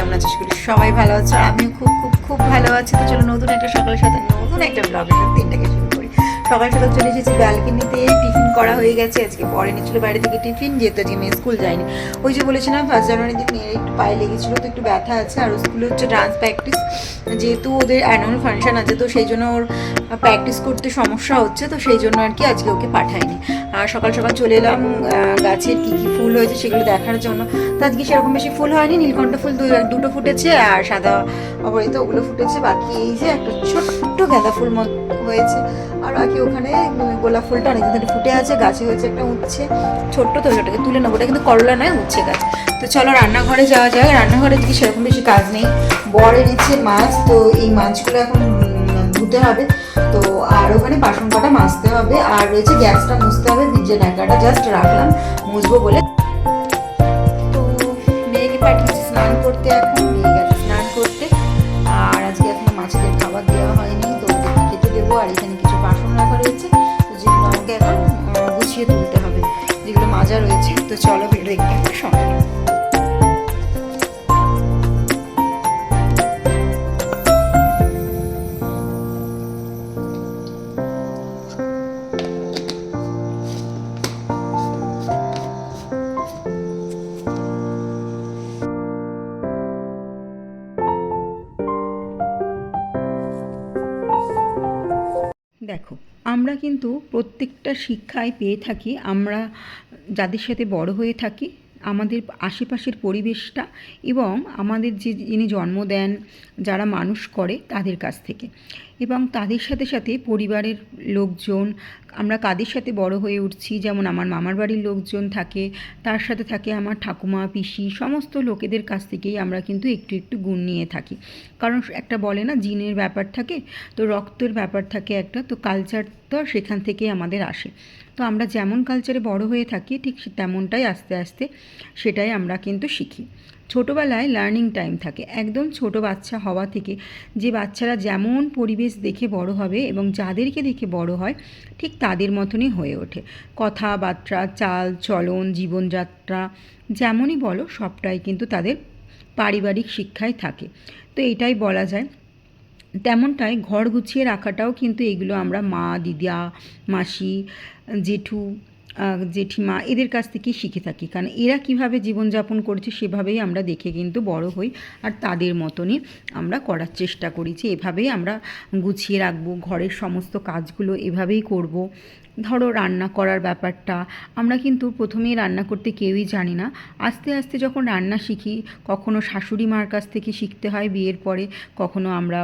কেমন আছো? সবাই ভালো আছো, আর আমিও খুব খুব খুব ভালো আছি। তো চলো নতুন একটা সকালের সাথে নতুন একটা ব্লগের সাথে দিনটাকে শুরু করি। সকাল সকাল চলে এসেছি ব্যালকনিতে, টিফিন করা হয়ে গেছে। আজকে পরে নিচ্ছিল বাইরে থেকে টিফিন, যেহেতু আজকে মেয়ে স্কুল যায়নি। ওই যে বলেছিলাম 1 জানুয়ারির দিন মেয়ের একটু পায়ে লেগেছিলো, তো একটু ব্যথা আছে। আর স্কুলে হচ্ছে ডান্স প্র্যাকটিস, যেহেতু ওদের অ্যানুয়াল ফাংশন আছে, তো সেই জন্য ওর প্র্যাকটিস করতে সমস্যা হচ্ছে, তো সেই জন্য আর কি আজকে ওকে পাঠায়নি। আর সকাল সকাল চলে এলাম গাছের কী কী ফুল হয়েছে সেগুলো দেখার জন্য। তো আজকে সেরকম বেশি ফুল হয়নি, নীলকণ্ঠ ফুল দুটো ফুটেছে, আর সাদা অপরাজিতা ওগুলো ফুটেছে। বাকি এই যে একটা ছোট্ট গাঁদা ফুল হয়েছে, আর বাকি ওখানে গোলাপ ফুলটা অনেকদিন ধরে ফুটে আছে। গাছে হয়েছে একটা উচ্ছে ছোট্ট, তো ওটাকে তুলে নেবো। ওটা কিন্তু করলা নয়, উচ্ছে গাছ। তো চলো রান্নাঘরে যাওয়া যায়। রান্নাঘরে দিকে সেরকম বেশি কাজ নেই, বর এনেছে মাছ, তো এই মাছগুলো এখন ধুতে হবে। তো আর ওখানে বাসন কটা মাজতে হবে, আর রয়েছে গ্যাসটা মুছতে হবে। ভিজে ঢাকাটা জাস্ট রাখলাম মুছবো বলে। তো মেয়েকে পাঠিয়েছি স্নান করতে, এখন মেয়ে গেছে স্নান করতে। আর আজকে এখনো মাছেদের খাবার দেওয়া হয়নি, তো খেতে দেবো। আর এখানে কিছু বাসন রাখা রয়েছে, তো যেগুলো আমাকে এখন গুছিয়ে তুলতে হবে, যেগুলো মাজা রয়েছে। তো চলো ভিডিও দেখতে হবে সঙ্গে। দেখো, আমরা কিন্তু প্রত্যেকটা শিক্ষায় পেয়ে থাকি, আমরা যাদের সাথে বড় হয়ে থাকি, আমাদের আশেপাশের পরিবেশটা এবং আমাদের যিনি জন্ম দেন, যারা মানুষ করে তাদের কাছ থেকে, এবং তাদের সাথে সাথে পরিবারের লোকজন, আমরা কাদের সাথে বড় হয়ে উঠছি। যেমন আমার মামার বাড়ির লোকজন থাকে, তার সাথে থাকে আমার ঠাকুমা, পিসি, সমস্ত লোকেদের কাছ থেকেই আমরা কিন্তু একটু একটু গুণ নিয়ে থাকি। কারণ একটা বলে না, জিনের ব্যাপার থাকে, তো রক্তের ব্যাপার থাকে একটা, তো কালচার তো সেখান থেকেই আমাদের আসে। তো আমরা যেমন কালচারে বড় হয়ে থাকি, ঠিক তেমনটাই আস্তে আস্তে সেটাই আমরা কিন্তু শিখি। ছোটোবেলায় লার্নিং টাইম থাকে, একদম ছোট বাচ্চা হওয়া থেকে। যে বাচ্চারা যেমন পরিবেশ দেখে বড় হবে এবং যাদেরকে দেখে বড় হয়, ঠিক তাদের মতনই হয়ে ওঠে। কথাবার্তা, চাল চলন, জীবনযাত্রা যেমনই বলো, সবটাই কিন্তু তাদের পারিবারিক শিক্ষায় থাকে। তো এটাই বলা যায়। তেমনটাই ঘর গুছিয়ে রাখাটাও কিন্তু এগুলো আমরা মা, দিদা, মাসি, জেঠু, জেঠিমা এদের কাছ থেকেই শিখে থাকি। কারণ এরা কীভাবে জীবনযাপন করছে সেভাবেই আমরা দেখে কিন্তু বড় হই, আর তাদের মতনই আমরা করার চেষ্টা করি যে এভাবেই আমরা গুছিয়ে রাখবো, ঘরের সমস্ত কাজগুলো এভাবেই করব। ধরো রান্না করার ব্যাপারটা, আমরা কিন্তু প্রথমেই রান্না করতে কেউই জানি না। আস্তে আস্তে যখন রান্না শিখি, কখনো শাশুড়ি মার কাছ থেকে শিখতে হয় বিয়ের পরে, কখনো আমরা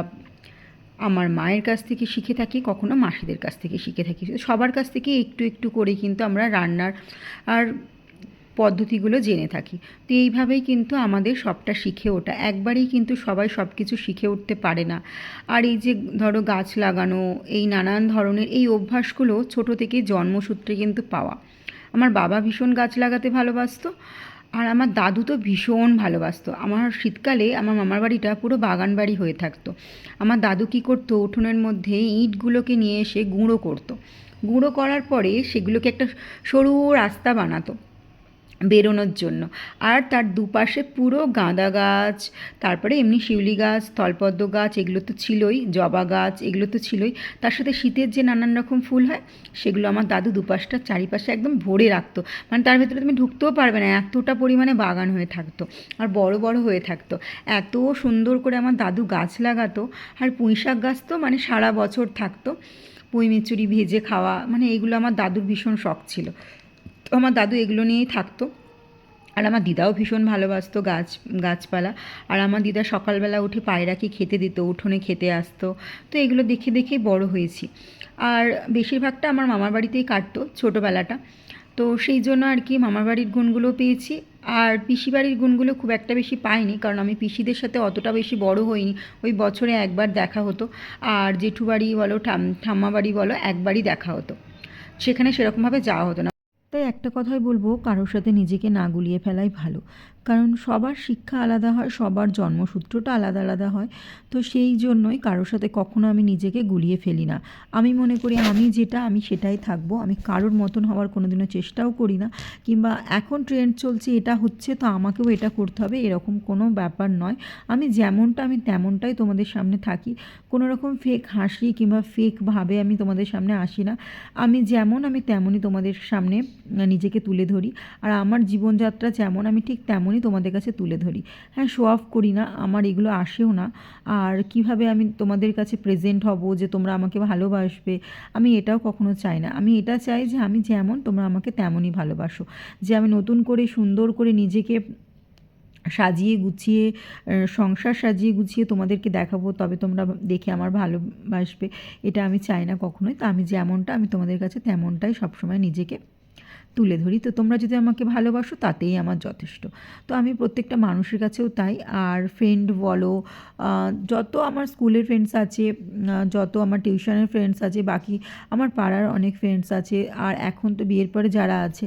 আমার মায়ের কাছ থেকে শিখে থাকি, কখনো মাসিদের কাছ থেকে শিখে থাকি। সবার কাছ থেকে একটু একটু করে কিন্তু আমরা রান্নার আর পদ্ধতিগুলো জেনে থাকি। তো এইভাবেই কিন্তু আমাদের সবটা শিখে ওঠা, একবারেই কিন্তু সবাই সব কিছু শিখে উঠতে পারে না। আর এই যে ধরো গাছ লাগানো, এই নানান ধরনের এই অভ্যাসগুলো ছোটো থেকে জন্মসূত্রে কিন্তু পাওয়া। আমার বাবা ভীষণ গাছ লাগাতে ভালোবাসতো, আর আমার দাদু তো ভীষণ ভালোবাসতো। আমার শীতকালে আমার মামার বাড়িটা পুরো বাগান বাড়ি হয়ে থাকতো। আমার দাদু কী করতো, উঠোনের মধ্যে ইঁটগুলোকে নিয়ে এসে গুঁড়ো করতো। গুঁড়ো করার পরে সেগুলোকে একটা সরু রাস্তা বানাতো বেরোনোর জন্য। আর তার দুপাশে পুরো গাঁদা গাছ, তারপরে এমনি শিউলি গাছ, স্থলপদ্ম গাছ, এগুলো তো ছিলই, জবা গাছ এগুলো তো ছিলই। তার সাথে শীতের যে নানান রকম ফুল হয়, সেগুলো আমার দাদু দুপাশটা চারিপাশে একদম ভরে রাখতো। মানে তার ভেতরে তুমি ঢুকতেও পারবে না, এতটা পরিমাণে বাগান হয়ে থাকতো, আর বড় বড় হয়ে থাকতো। এত সুন্দর করে আমার দাদু গাছ লাগাতো। আর পুঁইশাক গাছ তো মানে সারা বছর থাকতো। পুঁই মিচুরি ভেজে খাওয়া, মানে এগুলো আমার দাদুর ভীষণ শখ ছিল। তো আমার দাদু এগুলো নিয়েই থাকতো। আর আমার দিদাও ভীষণ ভালোবাসতো গাছপালা। আর আমার দিদা সকালবেলা উঠে পায়রাকে খেতে দিত, উঠোনে খেতে আসতো। তো এগুলো দেখে দেখেই বড় হয়েছি। আর বেশিরভাগটা আমার মামার বাড়িতেই কাটতো ছোটোবেলাটা। তো সেই জন্য আর কি মামার বাড়ির গুণগুলো পেয়েছি। আর পিসি বাড়ির গুণগুলো খুব একটা বেশি পাইনি, কারণ আমি পিসিদের সাথে অতটা বেশি বড় হইনি। ওই বছরে একবার দেখা হতো। আর জেঠু বাড়ি বলো, ঠাম্মা বাড়ি বলো, একবারই দেখা হতো, সেখানে সেরকমভাবে যাওয়া হতো না। তাই একটা কথাই বলবো, কারোর সাথে নিজেকে না গুলিয়ে ফেলাই ভালো। কারণ সবার শিক্ষা আলাদা হয়, সবার জন্মসূত্রটা আলাদা আলাদা হয়। তো সেই জন্যই কারোর সাথে কখনো আমি নিজেকে গুলিয়ে ফেলি না। আমি মনে করি আমি যেটা আমি সেটাই থাকবো। আমি কারোর মতন হওয়ার কোনো দিনও চেষ্টাও করি না, কিংবা এখন ট্রেন্ড চলছে এটা হচ্ছে তো আমাকেও এটা করতে হবে এরকম কোনো ব্যাপার নয়। আমি যেমনটা আমি তেমনটাই তোমাদের সামনে থাকি। কোনো রকম ফেক হাসি কিংবা ফেকভাবে আমি তোমাদের সামনে আসি না। আমি যেমন আমি তেমনই তোমাদের সামনে নিজেকে তুলে ধরি। আর আমার জীবনযাত্রা যেমন আমি ঠিক তেমনই তোমাদের কাছে তুলে ধরি। হ্যাঁ, শো অফ করি না, আমার এগুলো আসেও না। আর কিভাবে আমি তোমাদের কাছে প্রেজেন্ট হব যে তোমরা আমাকে ভালোবাসবে, আমি এটাও কখনো চাই না। আমি এটা চাই যে আমি যেমন তোমরা আমাকে তেমনই ভালোবাসো। যে আমি নতুন করে সুন্দর করে নিজেকে সাজিয়ে গুছিয়ে সংসার সাজিয়ে গুছিয়ে তোমাদেরকে দেখাবো তবে তোমরা দেখে আমার ভালোবাসবে, এটা আমি চাই না কখনোই। তো আমি যেমনটা আমি তোমাদের কাছে তেমনটাই সবসময় নিজেকে তুলে ধরি। তো তোমরা যদি আমাকে ভালোবাসো তাতেই আমার যথেষ্ট। তো আমি প্রত্যেকটা মানুষের কাছেও তাই। আর ফ্রেন্ড বলো, যত আমার স্কুলের ফ্রেন্ডস আছে, যত আমার টিউশনের ফ্রেন্ডস আছে, বাকি আমার পাড়ার অনেক ফ্রেন্ডস আছে, আর এখন তো বিয়ের পরে যারা আছে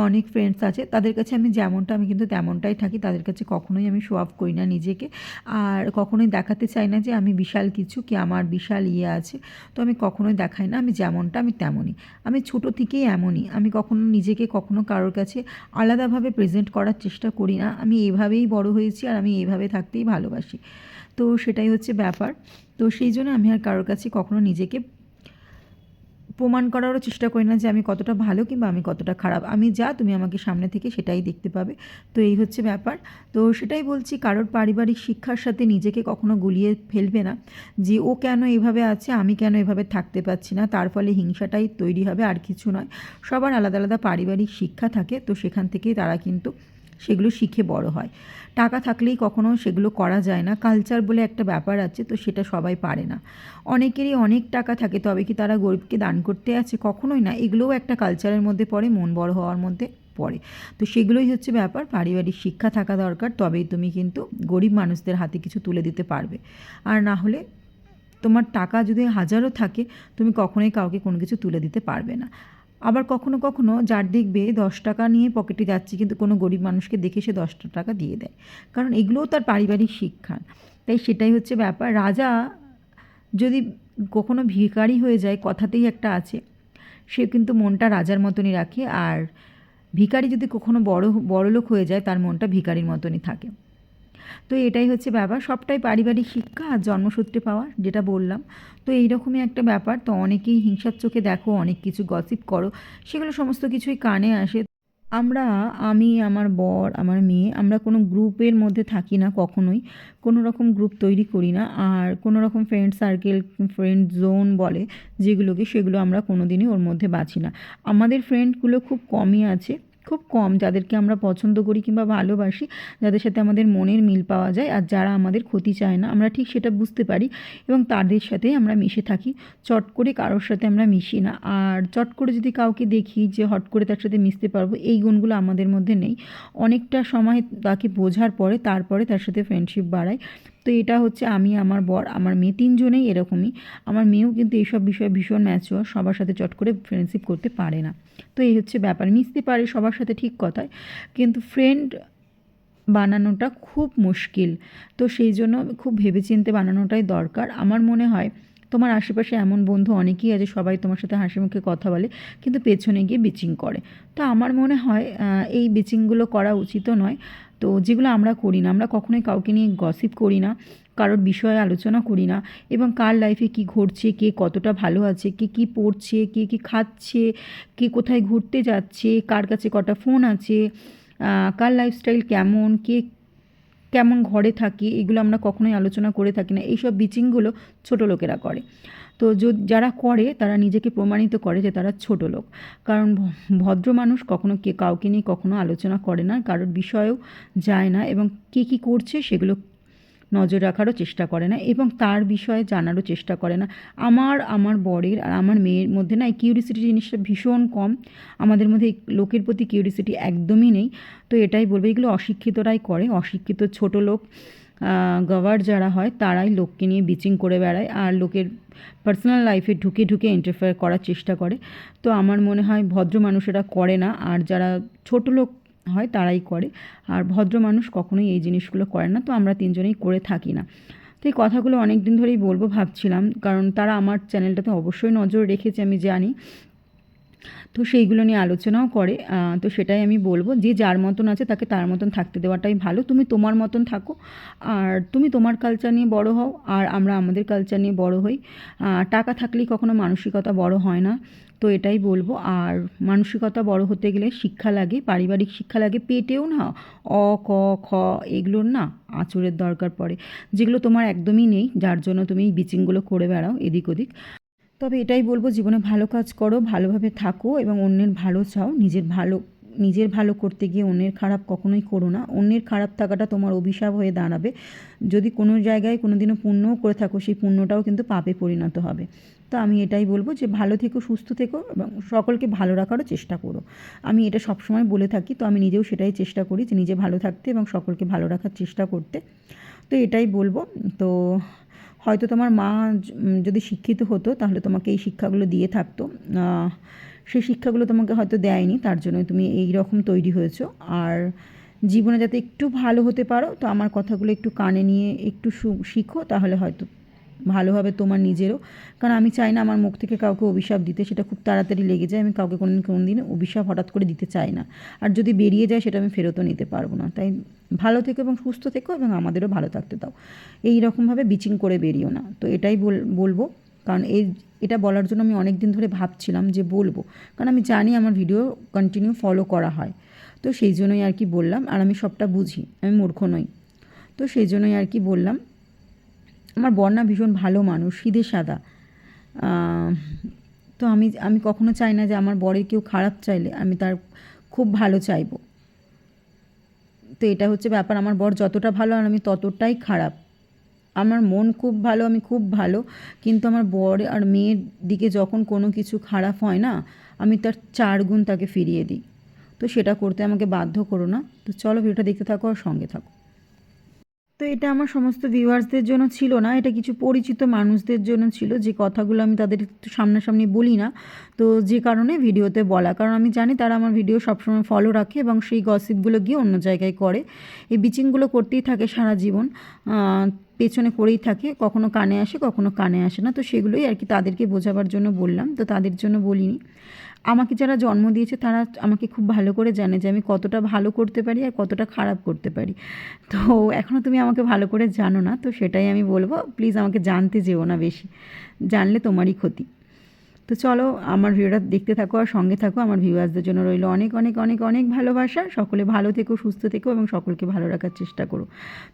অনেক ফ্রেন্ডস আছে, তাদের কাছে আমি যেমনটা আমি কিন্তু তেমনটাই থাকি। তাদের কাছে কখনোই আমি শো অফ করি না নিজেকে, আর কখনোই দেখাতে চাই না যে আমি বিশাল কিছু, কি আমার বিশাল ইয়ে আছে। তো আমি কখনোই দেখাই না, আমি যেমনটা আমি তেমনই। আমি ছোটো থেকেই এমনই। আমি কখনো নিজেকে কখনো কারোর কাছে আলাদাভাবে প্রেজেন্ট করার চেষ্টা করি না। আমি এভাবেই বড় হয়েছি আর আমি এভাবে থাকতেই ভালোবাসি। তো সেটাই হচ্ছে ব্যাপার। তো সেই জন্য আমি আর কারোর কাছে কখনো নিজেকে প্রমাণ করারও চেষ্টা করি না যে আমি কতটা ভালো কিংবা আমি কতটা খারাপ। আমি যা, তুমি আমাকে সামনে থেকে সেটাই দেখতে পাবে। তো এই হচ্ছে ব্যাপার। তো সেটাই বলছি, কারোর পারিবারিক শিক্ষার সাথে নিজেকে কখনো গুলিয়ে ফেলবে না যে ও কেন এভাবে আছে, আমি কেন এভাবে থাকতে পারছি না, তার ফলে হিংসাটাই তৈরি হবে, আর কিছু নয়। সবার আলাদা আলাদা পারিবারিক শিক্ষা থাকে, তো সেখান থেকেই তারা কিন্তু সেগুলো শিখে বড় হয়। টাকা থাকলেই কখনো সেগুলো করা যায় না। কালচার বলে একটা ব্যাপার আছে, তো সেটা সবাই পারে না। অনেকেরই অনেক টাকা থাকে, তবে কি তারা গরিবকে দান করতে আছে? কখনোই না। এগুলোও একটা কালচারের মধ্যে পড়ে, মন বড় হওয়ার মধ্যে পড়ে। তো সেগুলোই হচ্ছে ব্যাপার। পারিবারিক শিক্ষা থাকা দরকার, তবেই তুমি কিন্তু গরিব মানুষদের হাতে কিছু তুলে দিতে পারবে। আর না হলে তোমার টাকা যদি হাজারও থাকে, তুমি কখনোই কাউকে কোনো কিছু তুলে দিতে পারবে না। আবার কখনো কখনো যার দেখবে 10 টাকা নিয়ে পকেটে যাচ্ছে, কিন্তু কোনো গরিব মানুষকে দেখে সে 10 টাকা দিয়ে দেয়, কারণ এগুলোও তার পারিবারিক শিক্ষা। তাই সেটাই হচ্ছে ব্যাপার। রাজা যদি কখনো ভিখারি হয়ে যায়, কথাতেই একটা আছে, সে কিন্তু মনটা রাজার মতনই রাখে। আর ভিখারি যদি কখনো বড়লোক হয়ে যায়, তার মনটা ভিখারির মতনই থাকে। তো এটাই হচ্ছে ব্যাপার। সবটাই পারিবারিক শিক্ষা আর জন্মসূত্রে পাওয়া, যেটা বললাম। তো এইরকমই একটা ব্যাপার। তো অনেকেই হিংসার চোখে দেখো, অনেক কিছু গসিপ করো, সেগুলো সমস্ত কিছুই কানে আসে। আমরা, আমি, আমার বর, আমার মেয়ে, আমরা কোনো গ্রুপের মধ্যে থাকি না কখনোই। কোনো রকম গ্রুপ তৈরি করি না। আর কোনো রকম ফ্রেন্ড সার্কেল, ফ্রেন্ড জোন বলে যেগুলোকে, সেগুলো আমরা কোনো দিনই ওর মধ্যে বাছি না। আমাদের ফ্রেন্ডগুলো খুব কমই আছে, খুব কম যাদেরকে আমরা পছন্দ করি কিংবা ভালোবাসি, যাদের সাথে আমাদের মনের মিল পাওয়া যায়, আর যারা আমাদের ক্ষতি চায় না, আমরা ঠিক সেটা বুঝতে পারি এবং তাদের সাথেই আমরা মিশে থাকি। চট করে কারোর সাথে আমরা মিশি না। আর চট করে যদি কাউকে দেখি যে হট করে তার সাথে মিশতে পারবো, এই গুণগুলো আমাদের মধ্যে নেই। অনেকটা সময় তাকে বোঝার পরে তারপরে তার সাথে ফ্রেন্ডশিপ বাড়াই। তো এটা হচ্ছে আমি, আমার বর, আমার মেয়ে, তিনজনেই এরকমই। আমার মেয়েও কিন্তু এইসব বিষয়ে ভীষণ ম্যাচিওর, সবার সাথে চট করে ফ্রেন্ডশিপ করতে পারে না। তো এই হচ্ছে ব্যাপার। মিশতে পারে সবার সাথে, ঠিক কথায়, কিন্তু ফ্রেন্ড বানানোটা খুব মুশকিল। তো সেই জন্য খুব ভেবেচিন্তে বানানোটাই দরকার। আমার মনে হয় তোমার আশেপাশে এমন বন্ধু অনেকেই আছে, সবাই তোমার সাথে হাসি মুখে কথা বলে, কিন্তু পেছনে গিয়ে বিচিং করে। তো আমার মনে হয় এই বিচিংগুলো করা উচিতও নয়। তো যেগুলো আমরা করি না, আমরা কখনোই কাউকে নিয়ে গসিপ করি না, কারোর বিষয়ে আলোচনা করি না, এবং কার লাইফে কী ঘটছে, কে কতটা ভালো আছে, কে কী পড়ছে, কে কী খাচ্ছে, কে কোথায় ঘুরতে যাচ্ছে, কার কাছে কটা ফোন আছে, কার লাইফস্টাইল কেমন, কে কেমন ঘরে থাকে, এগুলো আমরা কখনোই আলোচনা করে থাকি না। এইসব বিচিংগুলো ছোটো লোকেরা করে। তো যারা করে তারা নিজেকে প্রমাণিত করে যে তারা ছোট লোক। কারণ ভদ্র মানুষ কখনো কাউকে নিয়ে কখনো আলোচনা করে না, কারোর বিষয়েও যায় না, এবং কে কী করছে সেগুলো নজর রাখারও চেষ্টা করে না, এবং তার বিষয়ে জানারও চেষ্টা করে না। আমার বরের আর আমার মেয়ের মধ্যে না এই কিউরিসিটি জিনিসটা ভীষণ কম। আমাদের মধ্যে লোকের প্রতি কিউরিসিটি একদমই নেই। তো এটাই বলবো, এগুলো অশিক্ষিতরাই করে। অশিক্ষিত ছোট লোক, গওয়ার যারা হয়, তারাই লোককে নিয়ে বিচিং করে বেড়ায়, আর লোকের পার্সোনাল লাইফে ঢুকে ঢুকে ইন্টারফেয়ার করার চেষ্টা করে। তো আমার মনে হয় ভদ্র মানুষেরা করে না। আর যারা ছোট লোক হয় তারাই করে, আর ভদ্র মানুষ কখনোই এই জিনিসগুলো করে না। তো আমরা তিনজনেই করে থাকি না। তো এই কথাগুলো অনেক দিন ধরেই বলবো ভাবছিলাম, কারণ তারা আমার চ্যানেলটাতে অবশ্যই নজর রেখেছে, আমি জানি। তো সেইগুলো নিয়ে আলোচনাও করে। তো সেটাই আমি বলবো, যে যার মতন আছে তাকে তার মতন থাকতে দেওয়াটাই ভালো। তুমি তোমার মতন থাকো, আর তুমি তোমার কালচার নিয়ে বড় হও, আর আমরা আমাদের কালচার নিয়ে বড় হই। টাকা থাকলেই কখনো মানসিকতা বড় হয় না। তো এটাই বলবো। আর মানসিকতা বড় হতে গেলে শিক্ষা লাগে, পারিবারিক শিক্ষা লাগে। পেটেও না অ, ক, খ এগুলোর না আঁচড়ের দরকার পড়ে, যেগুলো তোমার একদমই নেই, যার জন্য তুমি এই বিচিংগুলো করে বেড়াও এদিক ওদিক। তবে এটাই বলবো, জীবনে ভালো কাজ করো, ভালোভাবে থাকো এবং অন্যের ভালো চাও। নিজের ভালো করতে গিয়ে অন্যের খারাপ কখনোই করো না। অন্যের খারাপ থাকাটা তোমার অভিশাপ হয়ে দাঁড়াবে। যদি কোনো জায়গায় কোনো দিনও পুণ্যও করে থাকো, সেই পুণ্যটাও কিন্তু পাপে পরিণত হবে। তো আমি এটাই বলবো যে ভালো থেকো, সুস্থ থেকো এবং সকলকে ভালো রাখারও চেষ্টা করো। আমি এটা সবসময় বলে থাকি, তো আমি নিজেও সেটাই চেষ্টা করি যে নিজে ভালো থাকতে এবং সকলকে ভালো রাখার চেষ্টা করতে। তো এটাই বলবো। তো হয়তো তোমার মা যদি শিক্ষিত হতো তাহলে তোমাকে এই শিক্ষাগুলো দিয়ে থাকতো। সেই শিক্ষাগুলো তোমাকে হয়তো দেয়নি, তার জন্য তুমি এই রকম তৈরি হয়েছো। আর জীবনে যাতে একটু ভালো হতে পারো, তো আমার কথাগুলো একটু কানে নিয়ে একটু শিখো, তাহলে হয়তো ভালো হবে তোমার নিজেরও। কারণ আমি চাই না আমার মুখ থেকে কাউকে অভিশাপ দিতে, সেটা খুব তাড়াতাড়ি লেগে যায়। আমি কাউকে কোনো দিন অভিশাপ হঠাৎ করে দিতে চাই না, আর যদি বেরিয়ে যায় সেটা আমি ফেরতও নিতে পারবো না। তাই ভালো থেকো এবং সুস্থ থেকো এবং আমাদেরও ভালো থাকতে দাও। এই রকমভাবে বিচিং করে বেরিও না। তো এটাই বলবো, কারণ এটা বলার জন্য আমি অনেক দিন ধরে ভাবছিলাম যে বলবো, কারণ আমি জানি আমার ভিডিও কন্টিনিউ ফলো করা হয়। তো সেই জন্যই আর কি বললাম, আর আমি সবটা বুঝি, আমি মূর্খ নই। তো সেই জন্যই আর কি বললাম। আমার বর না ভীষণ ভালো মানুষ, সিধে সাদা। তো আমি কখনো চাই না যে আমার বরের কেউ খারাপ চাইলে আমি তার খুব ভালো চাইবো। তো এটা হচ্ছে ব্যাপার, আমার বর যতটা ভালো আর আমি ততটাই খারাপ। আমার মন খুব ভালো, আমি খুব ভালো, কিন্তু আমার বর আর মেয়ের দিকে যখন কোনো কিছু খারাপ হয় না, আমি তার 4 গুণ তাকে ফিরিয়ে দিই। তো সেটা করতে আমাকে বাধ্য করো না। তো চলো ভিডিওটা দেখতে থাকো আর সঙ্গে থাকো। তো এটা আমার সমস্ত ভিউয়ার্সদের জন্য ছিল না, এটা কিছু পরিচিত মানুষদের জন্য ছিল, যে কথাগুলো আমি তাদের একটু সামনাসামনি বলি না। তো যে কারণে ভিডিওতে বলা, কারণ আমি জানি তারা আমার ভিডিও সবসময় ফলো রাখে এবং সেই গসিপগুলো গিয়ে অন্য জায়গায় করে। এই বিচিংগুলো করতেই থাকে সারা জীবন, পেছনে করেই থাকে, কখনো কানে আসে কখনো কানে আসে না। তো সেগুলোই আর কি তাদেরকে বোঝাবার জন্য বললাম, তো তাদের জন্য বলিনি। আমাকে যারা জন্ম দিয়েছে তারা আমাকে খুব ভালো করে জানে যে আমি কতটা ভালো করতে পারি আর কতটা খারাপ করতে পারি। তো এখনও তুমি আমাকে ভালো করে জানো না, তো সেটাই আমি বলবো, প্লিজ আমাকে জানতে যেও না বেশি, জানলে তোমারই ক্ষতি। তো চলো আমার ভিডিওটা দেখতে থাকো আর সঙ্গে থাকো। আমার ভিউয়ার্সদের জন্য রইল অনেক অনেক অনেক অনেক ভালোবাসা। সকলে ভালো থেকো, সুস্থ থেকো এবং সকলকে ভালো রাখার চেষ্টা করো।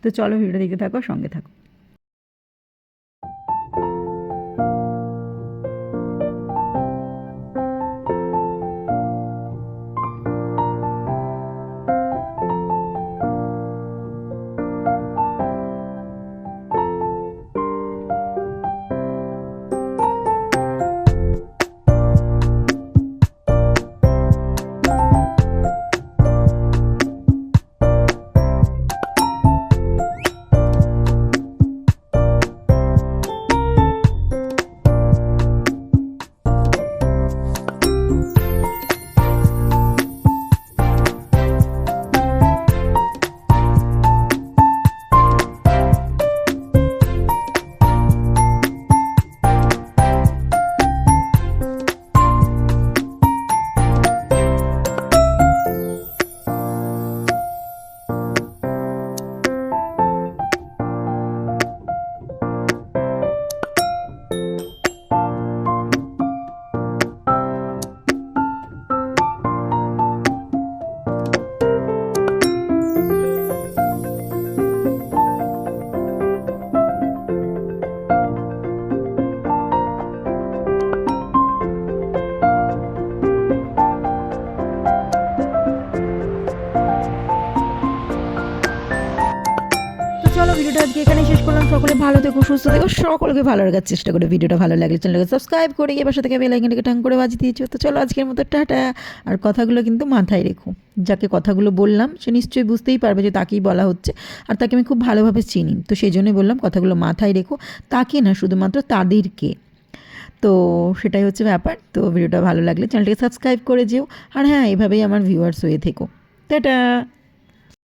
তো চলো ভিডিওটা দেখতে থাকো, সঙ্গে থাকো। চলো ভিডিওটা আজকে এখানে শেষ করলাম। সকলে ভালো থেকো, সুস্থ থেকো, সকলকে ভালো রাখার চেষ্টা করো। ভিডিওটা ভালো লাগলে চ্যানেলকে সাবস্ক্রাইব করে গিয়ে পাশে থেকে বেল আইকনটাকে টাং করে বাজিয়ে দিয়েছো। তো চলো আজকের মতো টাটা। আর কথাগুলো কিন্তু মাথায় রেখো, যাকে কথাগুলো বললাম সে নিশ্চয়ই বুঝতেই পারবে যে তাকেই বলা হচ্ছে, আর তাকে আমি খুব ভালোভাবে চিনি। তো সেই জন্যই বললাম কথাগুলো মাথায় রেখো, তাকে না, শুধুমাত্র তাদেরকে। তো সেটাই হচ্ছে ব্যাপার। তো ভিডিওটা ভালো লাগলে চ্যানেলটাকে সাবস্ক্রাইব করে যেও, আর হ্যাঁ, এভাবেই আমার ভিউয়ার্স হয়ে থেকো। তো টাটা।